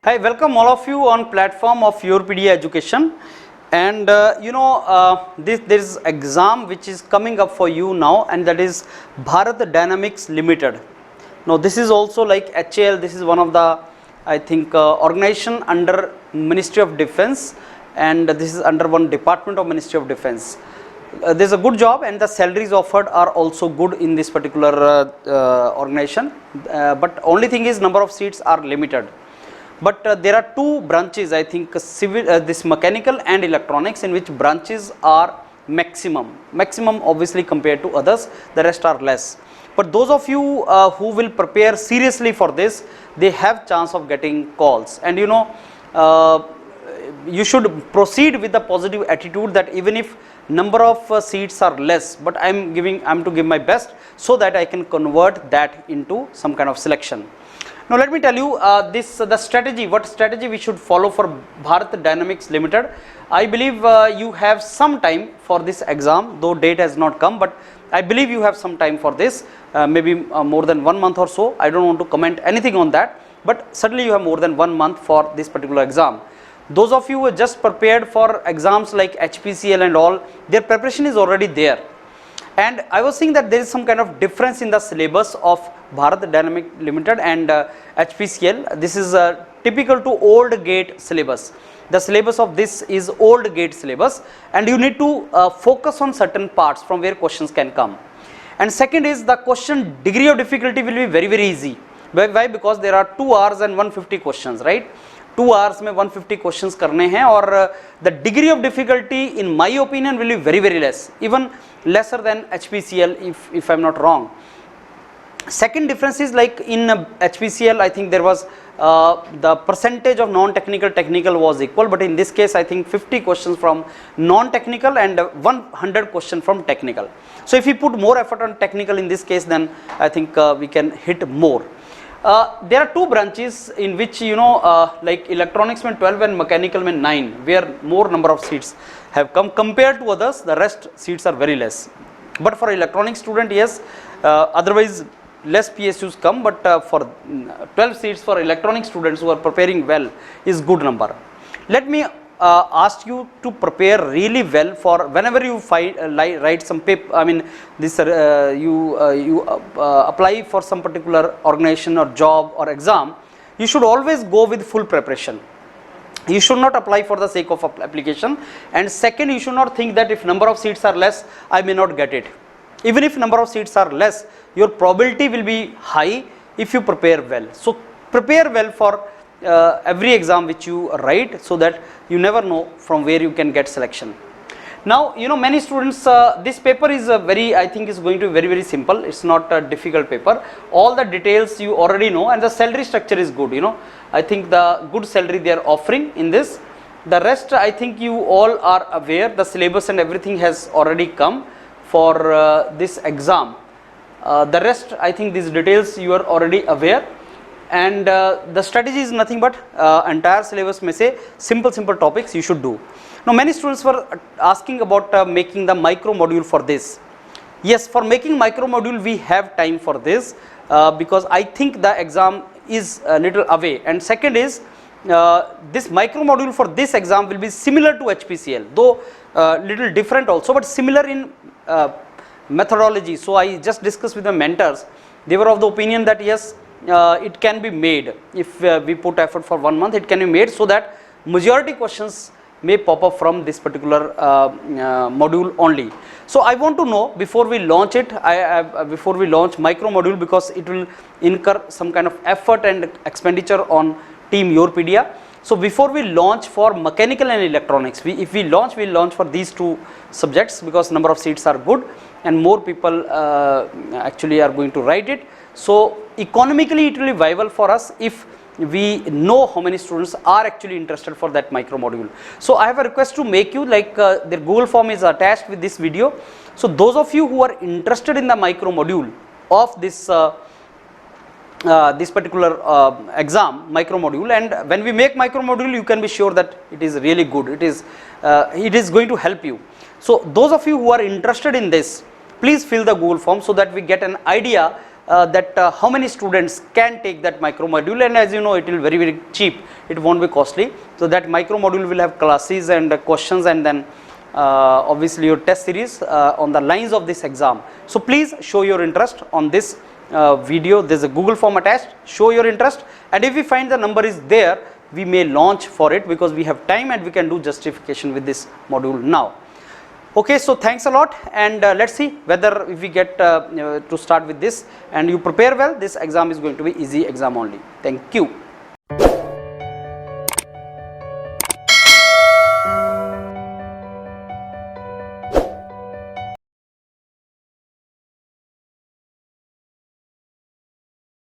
Hi, welcome all of you on platform of Yourpedia Education. And there is exam which is coming up for you now, and that is Bharat Dynamics Limited. Now this is also like HAL. This is one of the organization under Ministry of Defence, and this is under one department of Ministry of Defence. There's a good job, and the salaries offered are also good in this particular organization. But only thing is number of seats are limited. But there are two branches, I think, this mechanical and electronics, in which branches are maximum obviously compared to others, the rest are less. But those of you who will prepare seriously for this, they have chance of getting calls. And you should proceed with the positive attitude that even if number of seats are less, but I'm to give my best so that I can convert that into some kind of selection. Now let me tell you the strategy, what strategy we should follow for Bharat Dynamics Limited. I believe you have some time for this exam, though date has not come, but I believe you have some time for this, maybe more than 1 month or so. I don't want to comment anything on that, but certainly you have more than 1 month for this particular exam. Those of you who are just prepared for exams like HPCL and all, their preparation is already there. And I was saying that there is some kind of difference in the syllabus of Bharat Dynamics Limited and HPCL. This is typical to old gate syllabus. The syllabus of this is old gate syllabus, and you need to focus on certain parts from where questions can come. And second is the question degree of difficulty will be very easy. Why? Because there are 2 hours and 150 questions, right? 2 hours में 150 questions करने हैं, और the degree of difficulty in my opinion will be very less, even lesser than HPCL if I'm not wrong. Second difference is like in HPCL I think there was the percentage of non-technical technical was equal, but in this case I think 50 questions from non-technical and 100 questions from technical. So if we put more effort on technical in this case, then I think we can hit more. There are two branches in which like electronics में 12 and mechanical में 9, where more number of seats have come compared to others. The rest seats are very less. But for electronics student, yes, otherwise less PSUs come, but for 12 seats for electronic students who are preparing well is good number. Let me ask you to prepare really well for whenever you write some paper. I mean, this you apply for some particular organization or job or exam. You should always go with full preparation. You should not apply for the sake of application. And second, you should not think that if number of seats are less, I may not get it. Even if number of seats are less, your probability will be high if you prepare well. So prepare well for every exam which you write, so that you never know from where you can get selection. Now many students, this paper is I think is going to be very simple. It's not a difficult paper. All the details you already know, and the salary structure is good. I think the good salary they are offering in this. The rest I think you all are aware. The syllabus and everything has already come for this exam. The rest I think these details you are already aware. And the strategy is nothing but entire syllabus में से simple topics you should do. Now many students were asking about making the micro module for this. Yes, for making micro module we have time for this, because I think the exam is a little away. And second is this micro module for this exam will be similar to HPCL, though little different also, but similar in methodology. So I just discussed with the mentors. They were of the opinion that yes, it can be made if we put effort for 1 month. It can be made so that majority questions may pop up from this particular module only. So I want to know before we launch it, before we launch micro module, because it will incur some kind of effort and expenditure on team Yourpedia. So before we launch for mechanical and electronics, if we launch, we'll launch for these two subjects, because number of seats are good and more people actually are going to write it. So economically it will be viable for us if we know how many students are actually interested for that micro module. So I have a request to make you, like their Google form is attached with this video. So those of you who are interested in the micro module of this this particular exam, micro module, and when we make micro module, you can be sure that it is really good. It is going to help you. So those of you who are interested in this, please fill the Google form so that we get an idea that how many students can take that micro module, and as you know, it will very cheap, it won't be costly. So that micro module will have classes and questions, and then obviously your test series on the lines of this exam. So please show your interest on this video. There's a Google form attached. Show your interest, and if we find the number is there, we may launch for it, because we have time and we can do justification with this module now. Okay, so thanks a lot, and let's see whether if we get to start with this and you prepare well, this exam is going to be easy exam only. Thank you.